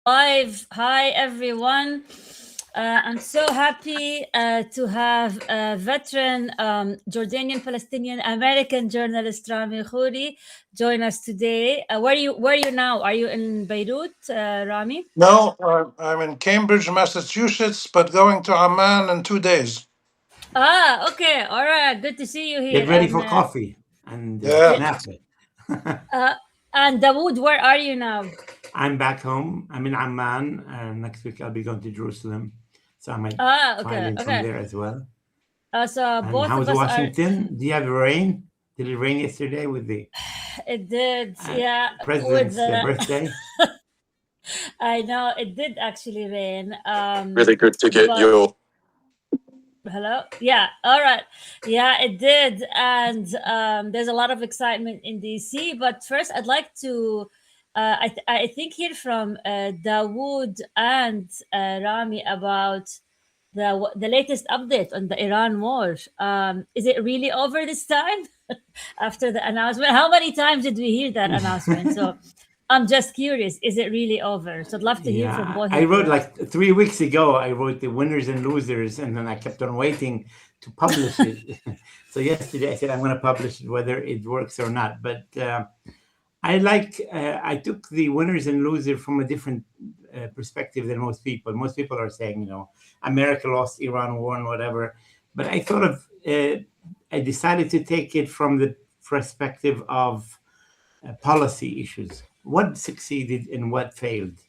Live. Hi, everyone. I'm so happy to have a veteran Jordanian Palestinian American journalist Rami Khouri join us today. Where are you now? Are you in Beirut, Rami? No, I'm in Cambridge, Massachusetts, but going to Amman in 2 days. Ah, okay. All right. Good to see you Get here. ready for coffee and Yeah. Yeah, napkin. uh, and Dawood, where are you now? I'm back home. I'm in Amman. Next week I'll be going to Jerusalem, so I might Ah, file okay, in from okay. there as well. So And both of how's us are. Washington? Do you have rain? Did it rain yesterday with the It did, uh, yeah. With president's the birthday? I know it did actually rain. Really good to get But your hello, yeah, all right, yeah, it did, and there's a lot of excitement in DC. But first, I'd like to, I think, hear from Dawood and Rami about the latest update on the Iran war. Is it really over this time? After the announcement, how many times did we hear that announcement? So I'm just curious, is it really over? So I'd love to hear from Yeah, both I of wrote you. like 3 weeks ago. I wrote the winners and losers, and then I kept on waiting to publish it. So yesterday I said I'm going to publish it whether it works or not. But I took the winners and losers from a different perspective than most people. Most people are saying, America lost, Iran won, whatever. But I decided to take it from the perspective of policy issues. What succeeded and what failed?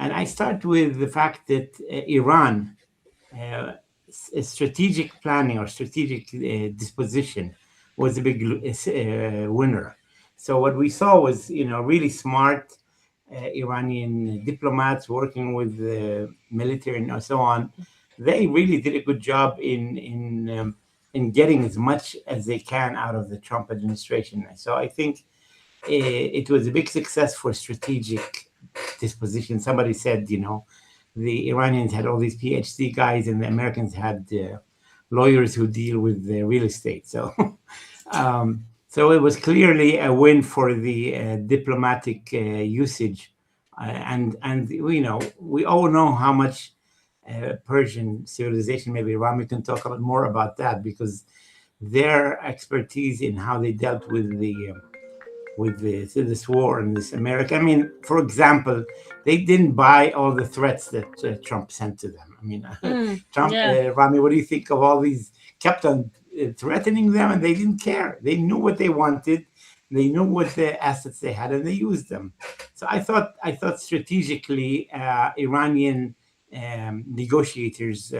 And I start with the fact that Iran, uh, strategic planning or strategic disposition was a big winner. So what we saw was, really smart Iranian diplomats working with the military and so on. They really did a good job in getting as much as they can out of the Trump administration. So I think it was a big success for strategic disposition. Somebody said, the Iranians had all these PhD guys, and the Americans had lawyers who deal with the real estate. So, so it was clearly a win for the diplomatic usage, and we all know how much Persian civilization. Maybe Rami can talk a lot more about that because their expertise in how they dealt with this war and this America. I mean, for example, they didn't buy all the threats that Trump sent to them. I mean, Trump, Yeah. Rami, what do you think of all these? Kept on threatening them, and they didn't care. They knew what they wanted. They knew what the assets they had, and they used them. So I thought strategically, Iranian negotiators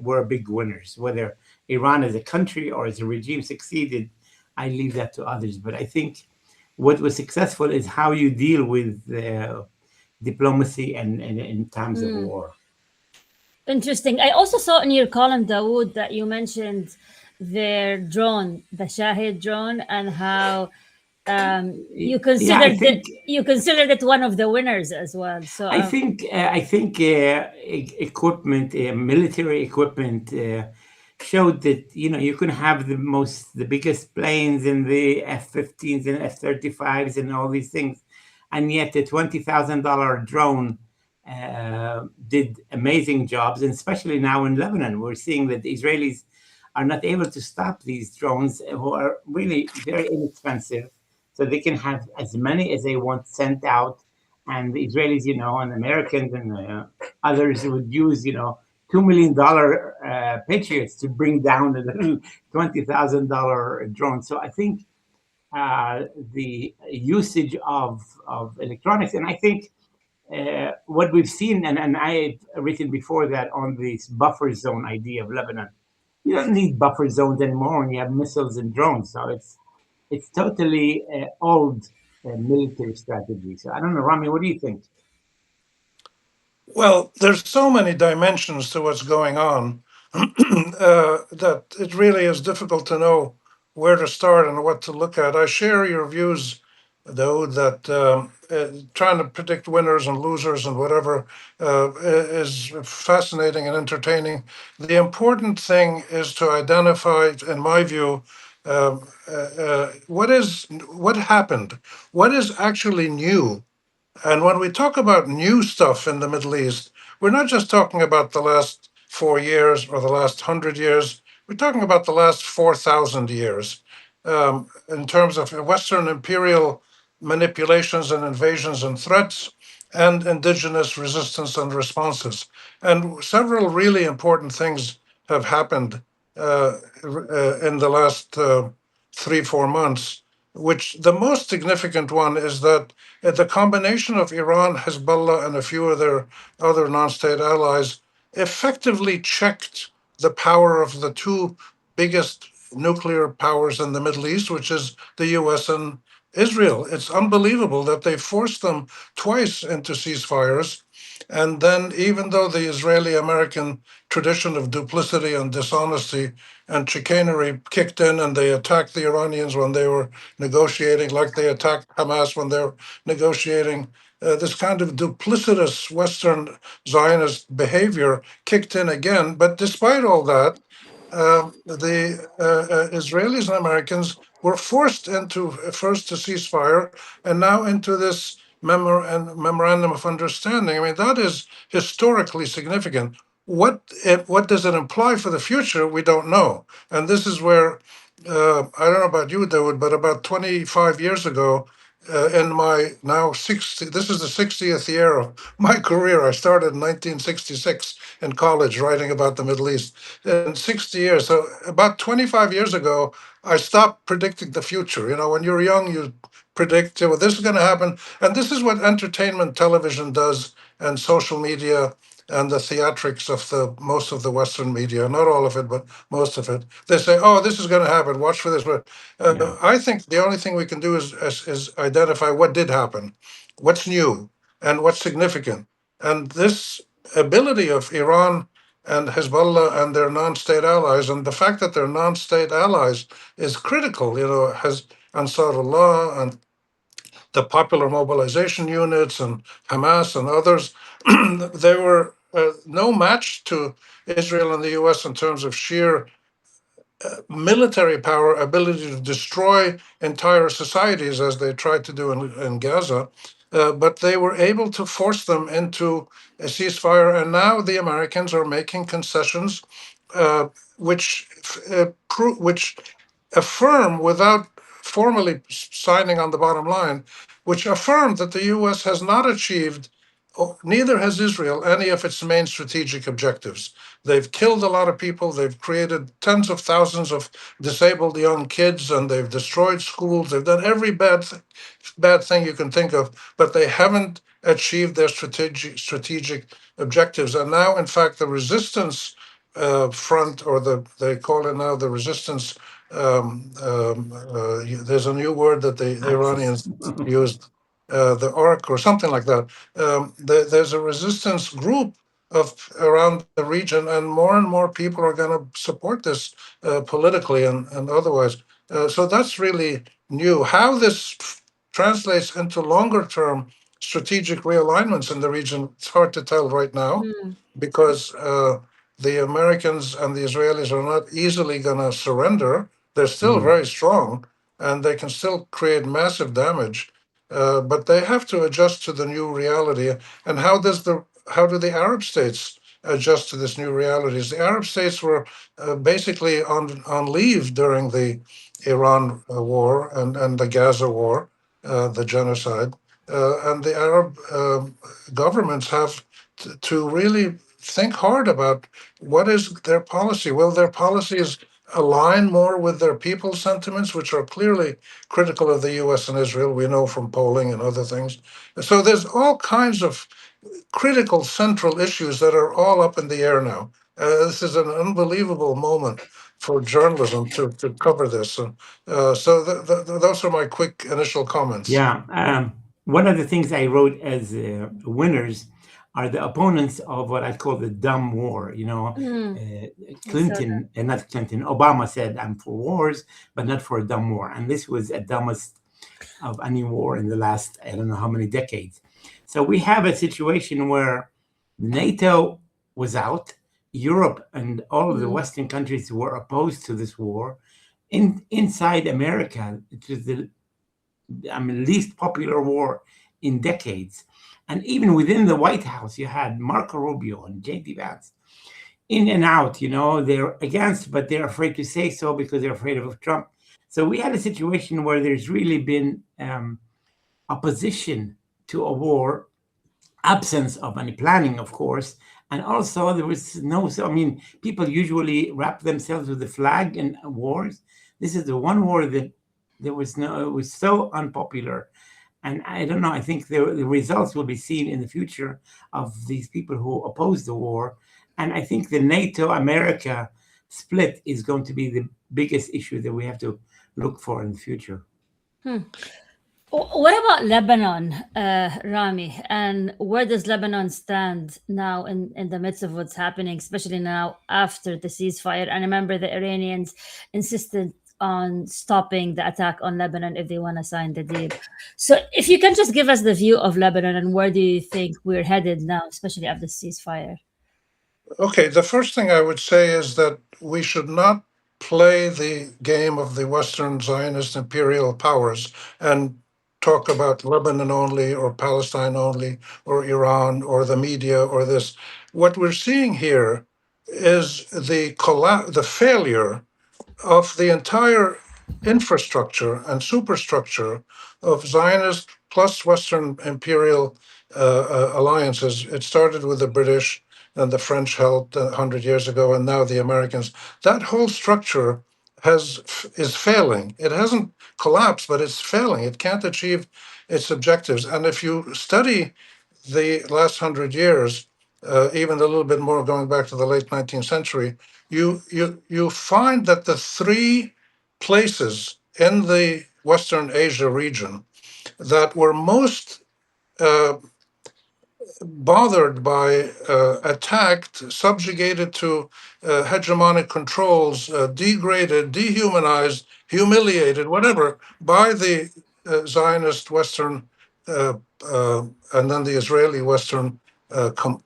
were big winners. Whether Iran as a country or as a regime succeeded, I leave that to others. But I think what was successful is how you deal with diplomacy and in times of war. Interesting. I also saw in your column, Dawood, that you mentioned their drone, the Shahid drone, and how you Yeah, I considered it think you considered it one of the winners as well. So equipment, military equipment, showed that you can have the biggest planes and the F-15s and F-35s and all these things, and yet the $20,000 drone did amazing jobs, and especially now in Lebanon, we're seeing that the Israelis are not able to stop these drones, who are really very inexpensive, so they can have as many as they want sent out. And the Israelis, and Americans and others would use, $2 million Patriots to bring down the little $20,000 drone. So I think the usage of electronics, and I think what we've seen, and I've written before that on this buffer zone idea of Lebanon. You don't need buffer zones anymore when you have missiles and drones. So it's totally old military strategy. So I don't know, Rami, what do you think? Well, there's so many dimensions to what's going on that it really is difficult to know where to start and what to look at. I share your views, though, that trying to predict winners and losers and whatever is fascinating and entertaining. The important thing is to identify, in my view, what happened, what is actually new And when we talk about new stuff in the Middle East, we're not just talking about the last 4 years or the last 100 years. We're talking about the last 4,000 years in terms of Western imperial manipulations and invasions and threats and indigenous resistance and responses. And several really important things have happened in the last 3, 4 months, which the most significant one is that the combination of Iran, Hezbollah, and a few of their other non state allies effectively checked the power of the two biggest nuclear powers in the Middle East, which is the US and Israel. It's unbelievable that they forced them twice into ceasefires. And then, even though the Israeli American tradition of duplicity and dishonesty and chicanery kicked in, and they attacked the Iranians when they were negotiating, like they attacked Hamas when they were negotiating, this kind of duplicitous Western Zionist behavior kicked in again. But despite all that, the Israelis and Americans were forced into first a ceasefire and now into this memorandum of understanding. I mean, that is historically significant. What does it imply for the future? We don't know. And this is where I don't know about you, Dawood, but about 25 years ago, in my now 60, this is the 60th year of my career. I started in 1966 in college writing about the Middle East. In 60 years, so about 25 years ago, I stopped predicting the future. You know, when you're young, you predict, well, this is going to happen. And this is what entertainment television does, and social media and the theatrics of the most of the Western media, not all of it, but most of it. They say, "Oh, this is going to happen. Watch for this." But Yeah. I think the only thing we can do is identify what did happen, what's new, and what's significant. And this ability of Iran and Hezbollah and their non-state allies, and the fact that they're non-state allies is critical. You know, has Ansarullah and the popular mobilization units and Hamas and others, they were no match to Israel and the US in terms of sheer military power, ability to destroy entire societies as they tried to do in Gaza. But they were able to force them into a ceasefire. And now the Americans are making concessions, uh, which, which affirm, without formally signing on the bottom line, which affirm that the US has not achieved, neither has Israel, any of its main strategic objectives. They've killed a lot of people, they've created tens of thousands of disabled young kids, and they've destroyed schools, they've done every bad thing you can think of, but they haven't achieved their strategic objectives. And now, in fact, the resistance front, or they call it now the resistance. There's a new word that the Axis. Iranians used, the ARC or something like that. There's a resistance group of around the region, and more people are going to support this politically and otherwise. So that's really new. How this translates into longer term strategic realignments in the region, it's hard to tell right now, Mm. because the Americans and the Israelis are not easily going to surrender. They're still Mm. very strong, and they can still create massive damage. But they have to adjust to the new reality. And how do the Arab states adjust to this new realities? The Arab states were basically on leave during the Iran war and the Gaza war, the genocide. And the Arab governments have to really think hard about what is their policy. Will their policies align more with their people's sentiments, which are clearly critical of the US and Israel? We know from polling and other things. So there's all kinds of critical central issues that are all up in the air now. This is an unbelievable moment for journalism to cover this. And so those are my quick initial comments. Yeah. One of the things I wrote as winners are the opponents of what I call the dumb war. You know, Mm. Clinton, and not Clinton, Obama said, "I'm for wars, but not for a dumb war." And this was the dumbest of any war in the last, I don't know how many decades. So we have a situation where NATO was out, Europe and all of the Mm. Western countries were opposed to this war. Inside America, it was the least popular war in decades. And even within the White House, you had Marco Rubio and J.D. Vance in and out. They're against, but they're afraid to say so because they're afraid of Trump. So we had a situation where there's really been opposition to a war, absence of any planning, of course. And also there was people usually wrap themselves with the flag in wars. This is the one war that it was so unpopular. And I don't know, I think the results will be seen in the future of these people who oppose the war. And I think the NATO-America split is going to be the biggest issue that we have to look for in the future. What about Lebanon, Rami? And where does Lebanon stand now in the midst of what's happening, especially now after the ceasefire? And remember, the Iranians insisted on stopping the attack on Lebanon if they want to sign the deal. So if you can just give us the view of Lebanon and where do you think we're headed now, especially after the ceasefire? Okay, the first thing I would say is that we should not play the game of the Western Zionist imperial powers and talk about Lebanon only or Palestine only or Iran or the media or this. What we're seeing here is the failure of the entire infrastructure and superstructure of Zionist plus Western imperial alliances. It started with the British and the French helped 100 years ago, and now the Americans. That whole structure is failing. It hasn't collapsed, but it's failing. It can't achieve its objectives. And if you study the last 100 years, even a little bit more going back to the late 19th century, you find that the three places in the Western Asia region that were most uh, bothered by, attacked, subjugated to hegemonic controls, degraded, dehumanized, humiliated, whatever, by the Zionist Western uh, uh, and then the Israeli Western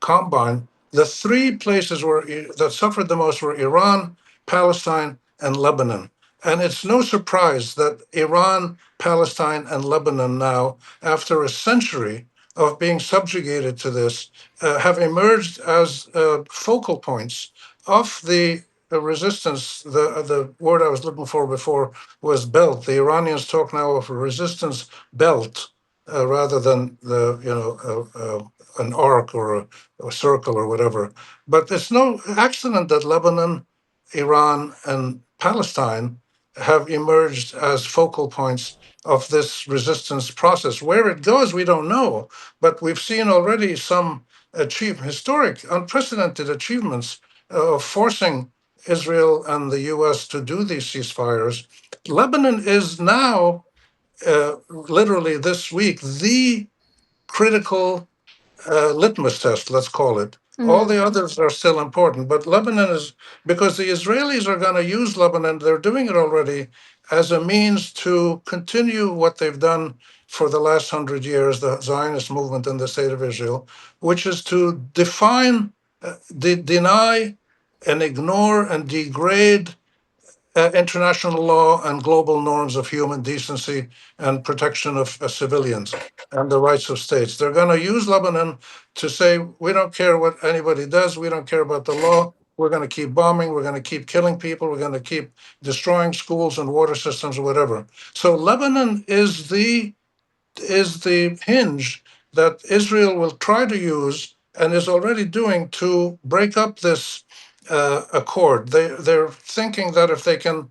combine. The three places that suffered the most were Iran, Palestine, and Lebanon. And it's no surprise that Iran, Palestine, and Lebanon now, after a century of being subjugated to this, have emerged as focal points of the resistance. The word I was looking for before was belt. The Iranians talk now of a resistance belt rather than an arc or a circle or whatever. But it's no accident that Lebanon, Iran, and Palestine have emerged as focal points of this resistance process. Where it goes, we don't know, but we've seen already some historic, unprecedented achievements of forcing Israel and the US to do these ceasefires. Lebanon is now, literally this week, the critical litmus test, let's call it. All the others are still important, but Lebanon is, because the Israelis are going to use Lebanon, they're doing it already, as a means to continue what they've done for the last 100 years, the Zionist movement in the state of Israel, which is to deny and ignore and degrade international law and global norms of human decency and protection of civilians and the rights of states. They're going to use Lebanon to say, we don't care what anybody does, we don't care about the law, we're going to keep bombing, we're going to keep killing people, we're going to keep destroying schools and water systems or whatever. So Lebanon is the hinge that Israel will try to use and is already doing to break up this accord. They're thinking that if they can,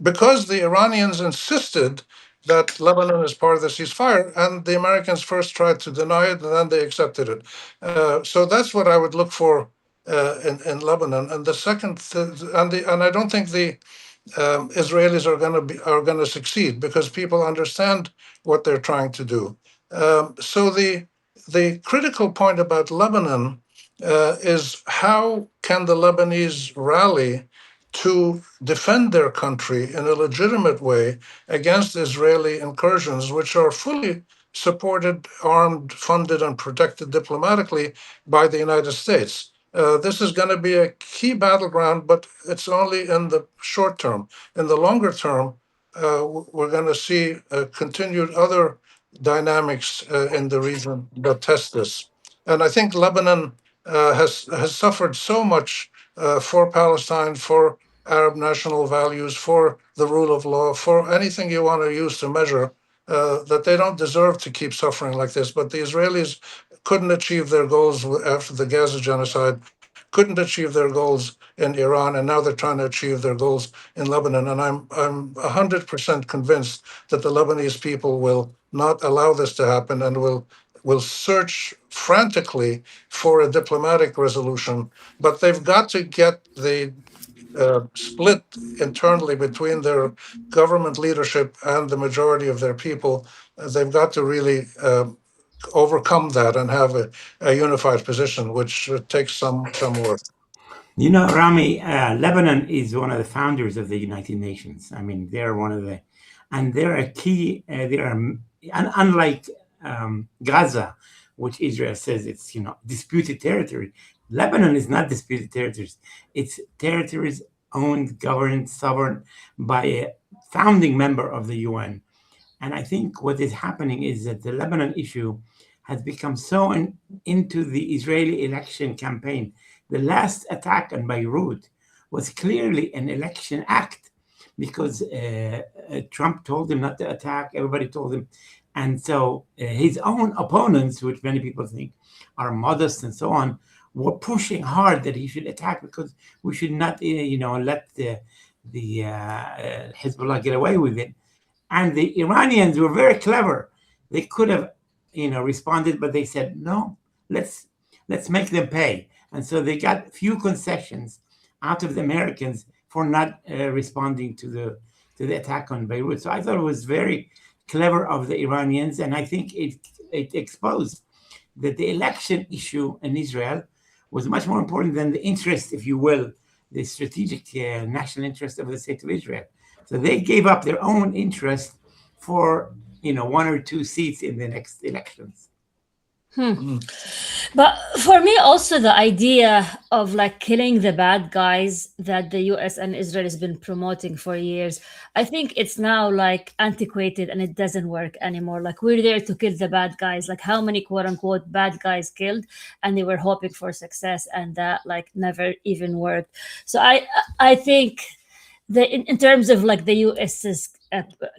because the Iranians insisted that Lebanon is part of the ceasefire, and the Americans first tried to deny it, and then they accepted it. So that's what I would look for in Lebanon. And the second, and I don't think the Israelis are going to succeed because people understand what they're trying to do. So the critical point about Lebanon is how can the Lebanese rally to defend their country in a legitimate way against Israeli incursions, which are fully supported, armed, funded, and protected diplomatically by the United States. This is going to be a key battleground, but it's only in the short term. In the longer term, we're going to see continued other dynamics in the region that test this. And I think Lebanon has suffered so much for Palestine, for Arab national values, for the rule of law, for anything you want to use to measure, that they don't deserve to keep suffering like this. But the Israelis couldn't achieve their goals after the Gaza genocide, couldn't achieve their goals in Iran, and now they're trying to achieve their goals in Lebanon. And I'm 100% convinced that the Lebanese people will not allow this to happen and will search frantically for a diplomatic resolution. But they've got to get the split internally between their government leadership and the majority of their people. They've got to really overcome that and have a unified position, which takes some work. You know, Rami, Lebanon is one of the founders of the United Nations. I mean, they're one of the, and they're a key. They are, unlike Gaza, which Israel says it's disputed territory. Lebanon is not disputed territories. It's territories owned, governed, sovereign by a founding member of the UN. And I think what is happening is that the Lebanon issue has become so into the Israeli election campaign. The last attack on Beirut was clearly an election act because Trump told him not to attack. Everybody told him. And so his own opponents, which many people think are modest and so on, were pushing hard that he should attack because we should not, let the Hezbollah get away with it. And the Iranians were very clever. They could have, responded, but they said, no, let's make them pay. And so they got few concessions out of the Americans for not responding to the attack on Beirut. So I thought it was very clever of the Iranians, and I think it exposed that the election issue in Israel was much more important than the interest, if you will, the strategic national interest of the state of Israel. So they gave up their own interest for one or two seats in the next elections. But for me, also the idea of like killing the bad guys that the US and Israel has been promoting for years, I think it's now like antiquated and it doesn't work anymore. Like we're there to kill the bad guys. Like how many quote unquote bad guys killed, and they were hoping for success, and that like never even worked. So I think in terms of like the US's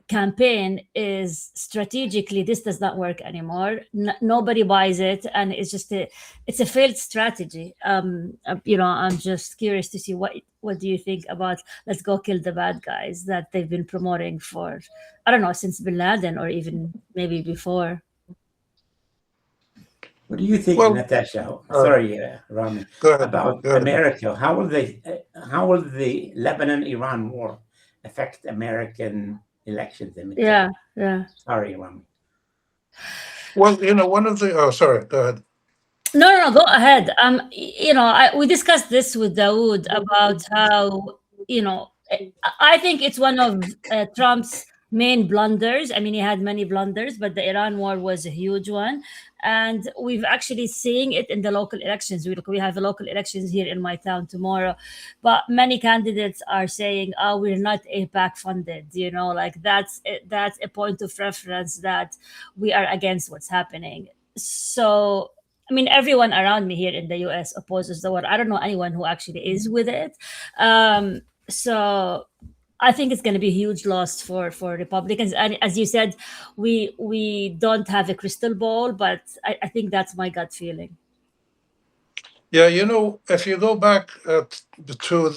campaign is strategically, this does not work anymore. Nobody buys it, and it's just it's a failed strategy. I'm just curious to see what do you think about let's go kill the bad guys that they've been promoting for, I don't know, since Bin Laden or even maybe before. What do you think, Natasha? Sorry, Rami. About America? How will the Lebanon-Iran war affect American elections? Yeah. Sorry, Rami. Well, one of the. Sorry. Go ahead. No, go ahead. We discussed this with Dawood about how I think it's one of Trump's main blunders. I mean, he had many blunders, but the Iran war was a huge one. And we've actually seeing it in the local elections. We have local elections here in my town tomorrow, but many candidates are saying, "Oh, we're not APAC funded." Like that's a point of reference that we are against what's happening. So, I mean, everyone around me here in the US opposes the war. I don't know anyone who actually is with it. So I think it's going to be a huge loss for Republicans. And as you said, we don't have a crystal ball, but I think that's my gut feeling. Yeah, if you go back to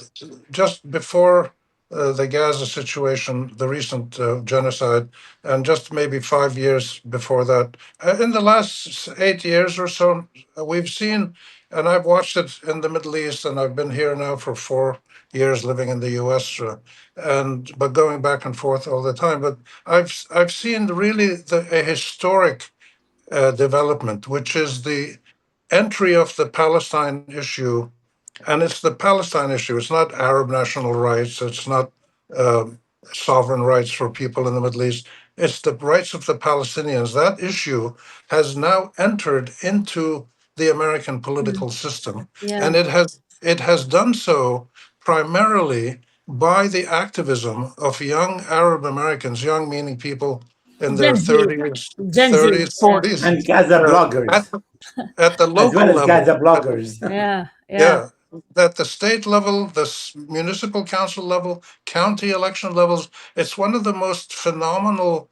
just before the Gaza situation, the recent genocide, and just maybe 5 years before that, in the last 8 years or so, we've seen, and I've watched it in the Middle East, and I've been here now for 4 years living in the US, but going back and forth all the time. But I've seen really a historic development, which is the entry of the Palestine issue, and it's the Palestine issue. It's not Arab national rights. It's not sovereign rights for people in the Middle East. It's the rights of the Palestinians. That issue has now entered into the American political system, and it has done so primarily by the activism of young Arab Americans, young meaning people in their Gen Z. 30s, Gen Z. 30s, Yeah. 40s, And Gaza uh, at, bloggers, at the as well local as Gaza level. bloggers. Yeah. Yeah. Yeah, at the state level, the municipal council level, county election levels, it's one of the most phenomenal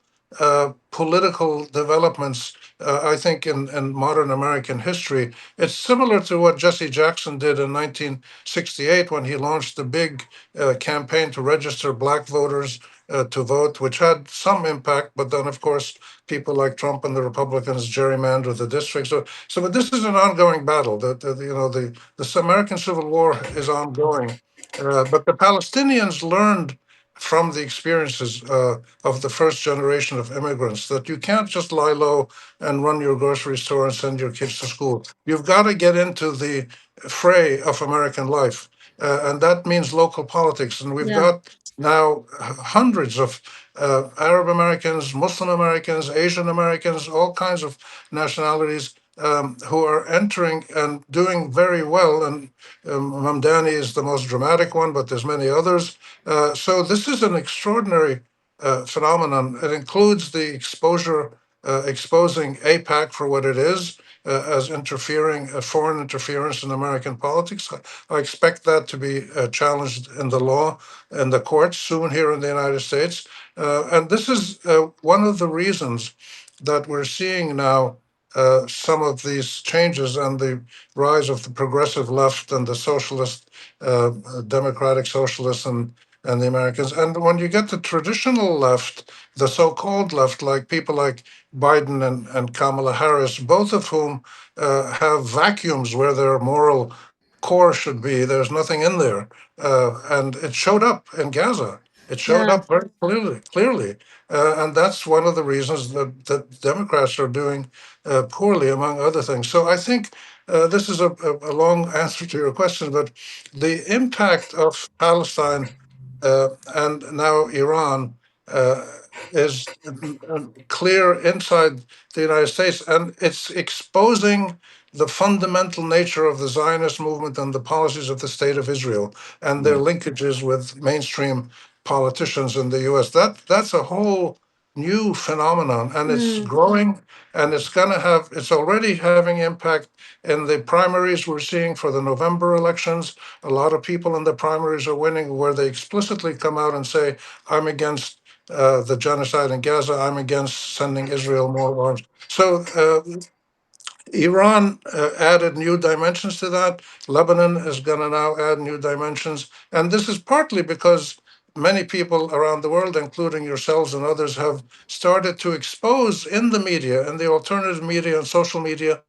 political developments, I think, in modern American history. It's similar to what Jesse Jackson did in 1968 when he launched the big campaign to register black voters to vote, which had some impact. But then, of course, people like Trump and the Republicans gerrymandered the district. But this is an ongoing battle. The American Civil War is ongoing, but the Palestinians learned from the experiences of the first generation of immigrants that you can't just lie low and run your grocery store and send your kids to school. You've got to get into the fray of American life, and that means local politics. And we've Yeah. got now hundreds of Arab Americans, Muslim Americans, Asian Americans, all kinds of nationalities who are entering and doing very well. And Mamdani is the most dramatic one, but there's many others. So this is an extraordinary phenomenon. It includes the exposing AIPAC for what it is, as foreign interference in American politics. I expect that to be challenged in the law and the courts soon here in the United States. And this is one of the reasons that we're seeing now some of these changes and the rise of the progressive left and the socialist, democratic socialists and the Americans. And when you get the traditional left, the so-called left, like people like Biden and Kamala Harris, both of whom have vacuums where their moral core should be, there's nothing in there. And it showed up in Gaza. It showed Yeah. up very clearly. And that's one of the reasons that Democrats are doing poorly, among other things. So I think this is a long answer to your question, but the impact of Palestine and now Iran uh, is clear inside the United States, and it's exposing the fundamental nature of the Zionist movement and the policies of the State of Israel and their Yeah. linkages with mainstream politicians in the U.S. That's a whole new phenomenon, and it's Mm. growing, and it's already having impact in the primaries we're seeing for the November elections. A lot of people in the primaries are winning where they explicitly come out and say, I'm against the genocide in Gaza, I'm against sending Israel more arms. So Iran added new dimensions to that. Lebanon is going to now add new dimensions. And this is partly because many people around the world, including yourselves and others, have started to expose in the media, in the alternative media and social media,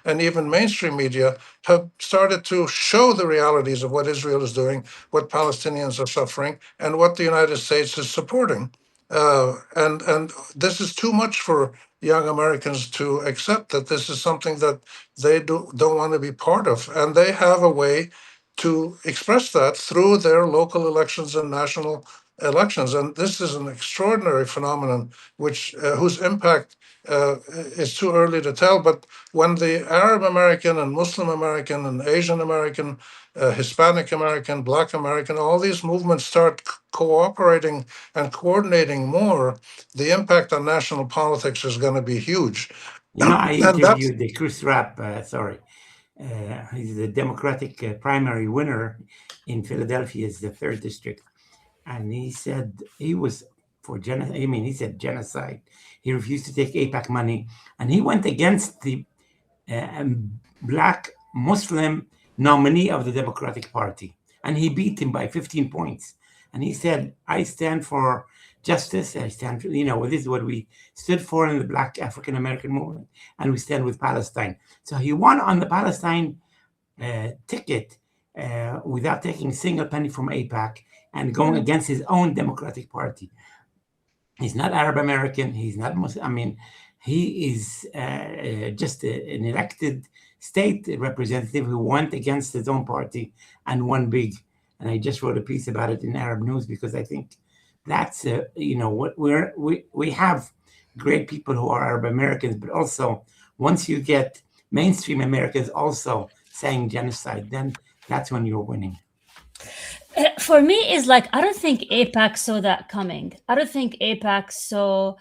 and even mainstream media, have started to show the realities of what Israel is doing, what Palestinians are suffering, and what the United States is supporting. And this is too much for young Americans to accept, that this is something that they don't want to be part of. And they have a way to express that through their local elections and national elections. And this is an extraordinary phenomenon, whose impact is too early to tell. But when the Arab American and Muslim American and Asian American, Hispanic American, Black American, all these movements start cooperating and coordinating more, the impact on national politics is going to be huge. I And that's interviewed the Chris Rapp, he's the Democratic primary winner in Philadelphia's the 3rd district. And he said he was for genocide. I mean, he said genocide. He refused to take AIPAC money. And he went against the black Muslim nominee of the Democratic Party. And he beat him by 15 points. And he said, I stand for justice. I stand for, this is what we stood for in the Black African American movement. And we stand with Palestine. So he won on the Palestine ticket without taking a single penny from AIPAC and going against his own Democratic Party. He's not Arab American. He's not Muslim. I mean, he is just an elected state representative who went against his own party and won big. And I just wrote a piece about it in Arab News because I think that's what we have great people who are Arab Americans, but also once you get mainstream Americans also saying genocide, then that's when you're winning. For me, is like, I don't think AIPAC saw that coming. I don't think AIPAC saw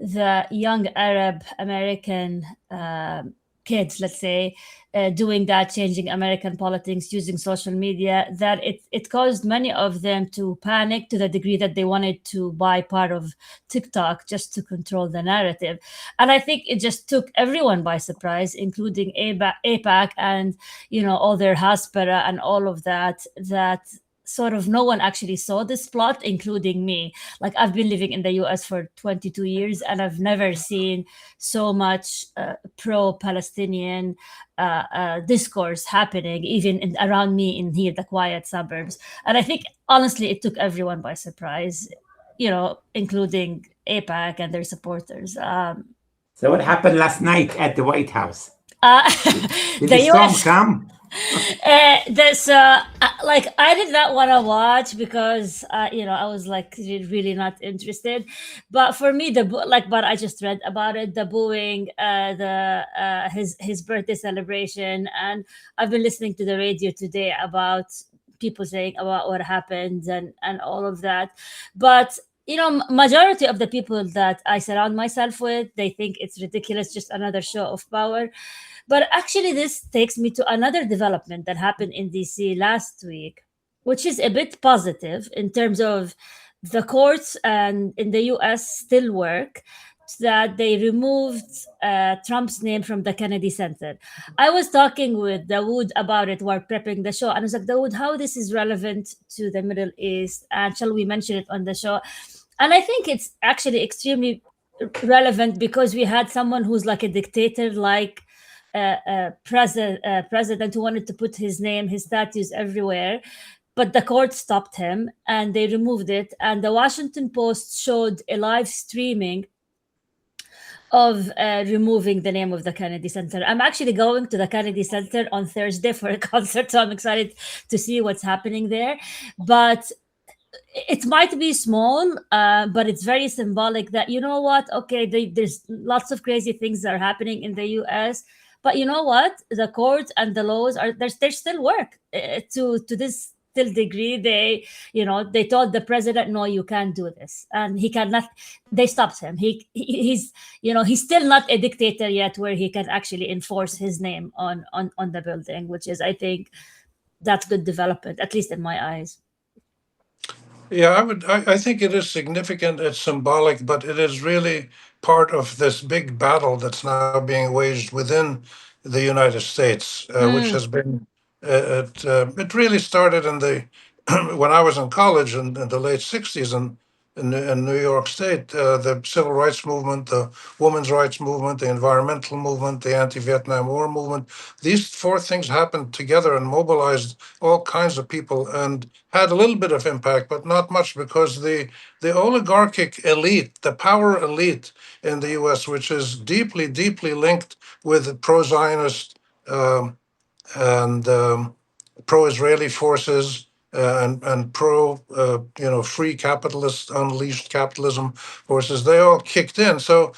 the young Arab American kids, let's say, doing that, changing American politics using social media, that it caused many of them to panic to the degree that they wanted to buy part of TikTok just to control the narrative. And I think it just took everyone by surprise, including APAC and, all their Haspera and all of that, that sort of no one actually saw this plot, including me. Like, I've been living in the US for 22 years and I've never seen so much pro-Palestinian discourse happening, even around me in here, the quiet suburbs. And I think, honestly, it took everyone by surprise, including APAC and their supporters. So what happened last night at the White House? Uh, Did the the storm US. come? This like, I did not want to watch because I was like really not interested. But for me, but I just read about it, the booing, the his birthday celebration, and I've been listening to the radio today about people saying about what happened and all of that. But majority of the people that I surround myself with, they think it's ridiculous, just another show of power. But actually, this takes me to another development that happened in DC last week, which is a bit positive in terms of the courts and in the US still work, that they removed Trump's name from the Kennedy Center. I was talking with Dawood about it while prepping the show, and I was like, Dawood, how this is relevant to the Middle East, and shall we mention it on the show? And I think it's actually extremely relevant because we had someone who's like a dictator, like president, who wanted to put his name, his statues everywhere, but the court stopped him and they removed it. And the Washington Post showed a live streaming of removing the name of the Kennedy Center. I'm actually going to the Kennedy Center on Thursday for a concert, so I'm excited to see what's happening there. But it might be small, but it's very symbolic that, okay, there's lots of crazy things that are happening in the US, but you know what, the court and the laws are they still work to this still degree. They told the president, no, you can't do this, and he cannot. They stopped him. He's still not a dictator yet where he can actually enforce his name on the building, which is, I think, that's good development, at least in my eyes. Yeah, I think it is significant. It's symbolic, but it is really part of this big battle that's now being waged within the United States, which has been. It really started in the when I was in college in the late '60s in New York State. The civil rights movement, the women's rights movement, the environmental movement, the anti-Vietnam War movement. These four things happened together and mobilized all kinds of people and had a little bit of impact, but not much, because the oligarchic elite, the power elite in the U.S., which is deeply, deeply linked with pro-Zionist and pro-Israeli forces and pro free capitalist, unleashed capitalism forces, they all kicked in. So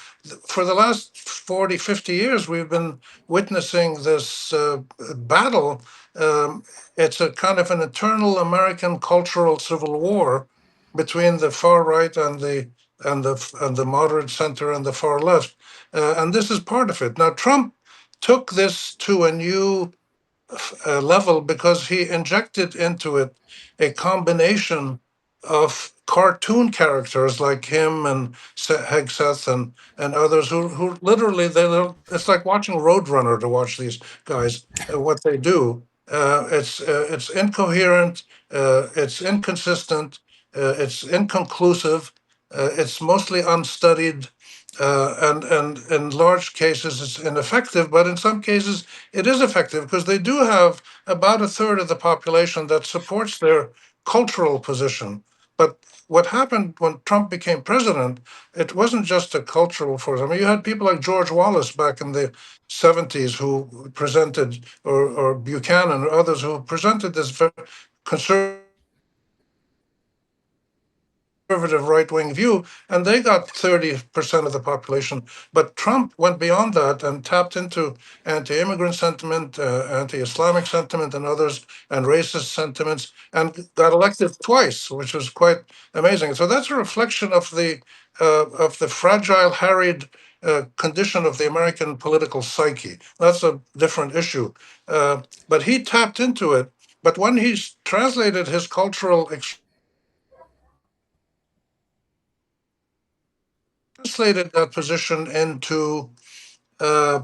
for the last 40, 50 years, we've been witnessing this battle. It's a kind of an eternal American cultural civil war between the far right and the moderate center and the far left, and this is part of it. Now, Trump took this to a new level because he injected into it a combination of cartoon characters like him and Hegseth and others who literally it's like watching Roadrunner to watch these guys what they do. It's incoherent, it's inconsistent, it's inconclusive, it's mostly unstudied, and in large cases it's ineffective, but in some cases it is effective because they do have about a third of the population that supports their cultural position. But what happened when Trump became president, it wasn't just a cultural force. I mean, you had people like George Wallace back in the 70s who presented, or Buchanan or others who presented this conservative right-wing view, and they got 30% of the population. But Trump went beyond that and tapped into anti-immigrant sentiment, anti-Islamic sentiment, and others, and racist sentiments, and got elected twice, which was quite amazing. So that's a reflection of of the fragile, harried condition of the American political psyche. That's a different issue. But he tapped into it. But when he's translated his cultural, translated that position into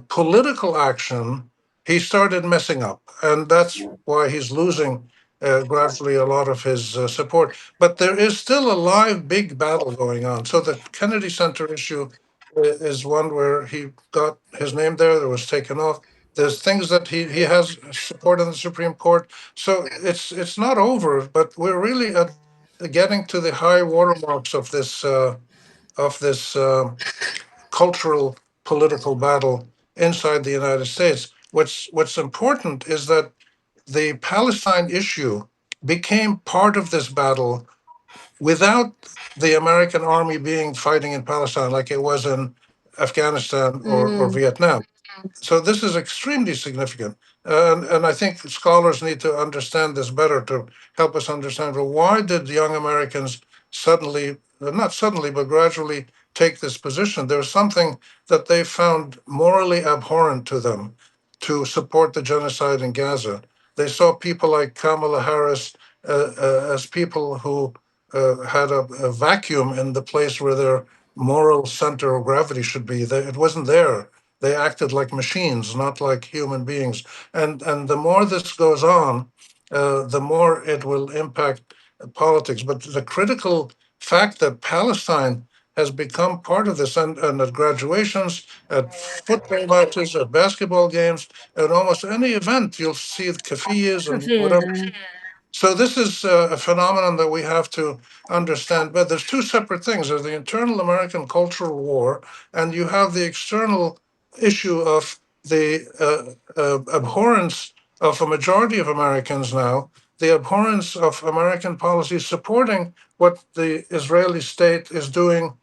political action, he started messing up, and that's why he's losing gradually a lot of his support. But there is still a live big battle going on. So the Kennedy Center issue is one where he got his name there. That was taken off. There's things that he has support in the Supreme Court. So it's not over, but we're really at getting to the high watermarks of this cultural political battle inside the United States. What's important is that the Palestine issue became part of this battle without the American army being fighting in Palestine like it was in Afghanistan or Vietnam. So this is extremely significant. And I think scholars need to understand this better to help us understand, well, why did young Americans suddenly, not suddenly, but gradually take this position? There's something that they found morally abhorrent to them to support the genocide in Gaza. They saw people like Kamala Harris as people who had a vacuum in the place where their moral center of gravity should be. It wasn't there. They acted like machines, not like human beings. And the more this goes on, the more it will impact politics. But the critical fact that Palestine has become part of this, and at graduations, at football matches, at basketball games, at almost any event, you'll see keffiyehs and whatever. So this is a phenomenon that we have to understand. But there's two separate things. There's the internal American cultural war, and you have the external issue of the abhorrence of a majority of Americans now, the abhorrence of American policies supporting what the Israeli state is doing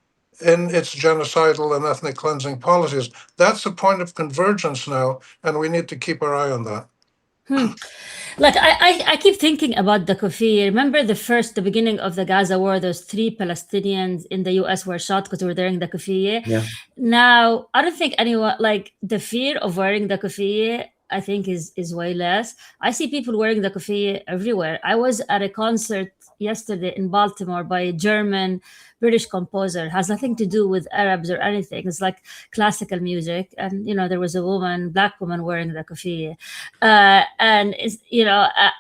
in its genocidal and ethnic cleansing policies. That's a point of convergence now, and we need to keep our eye on that. Like I keep thinking about the kufi. Remember the beginning of the Gaza war, those 3 Palestinians in the US were shot because they were wearing the kufi. Yeah. Now, I don't think anyone, like, the fear of wearing the kufi, I think is way less. I see people wearing the kufi everywhere. I was at a concert yesterday in Baltimore by a German British composer. It has nothing to do with Arabs or anything. It's like classical music, and there was a black woman wearing the kufi. And it's,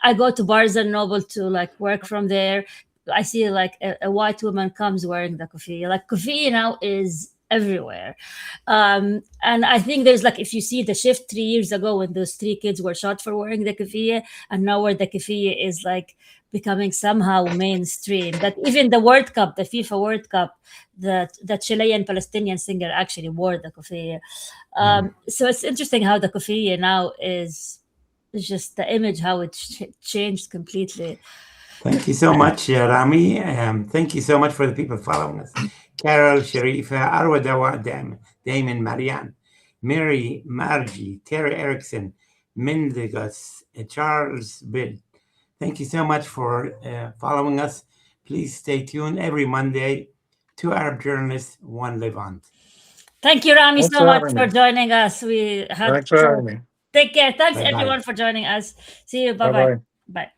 I go to Barnes and Noble to like work from there. I see like a white woman comes wearing the kufi. Like kufi now is everywhere. And I think there's like, if you see the shift 3 years ago when those 3 kids were shot for wearing the kufi, and now where the kufi is like becoming somehow mainstream, that even the World Cup, the FIFA World Cup, the Chilean Palestinian singer actually wore the kufi. So it's interesting how the kufi now is just the image, how it changed completely. Thank you so much, Rami. Thank you so much for the people following us. Carol, Sharifa, Arwa Dawa, Damon, Marianne, Mary, Margie, Terry Erickson, Mendigas, Charles Bill. Thank you so much for following us. Please stay tuned every Monday. 2 Arab journalists, 1 Levant. Thank you, Rami, so much for joining us. Thanks for having me. Take care. Thanks, everyone, for joining us. See you. Bye-bye. Bye.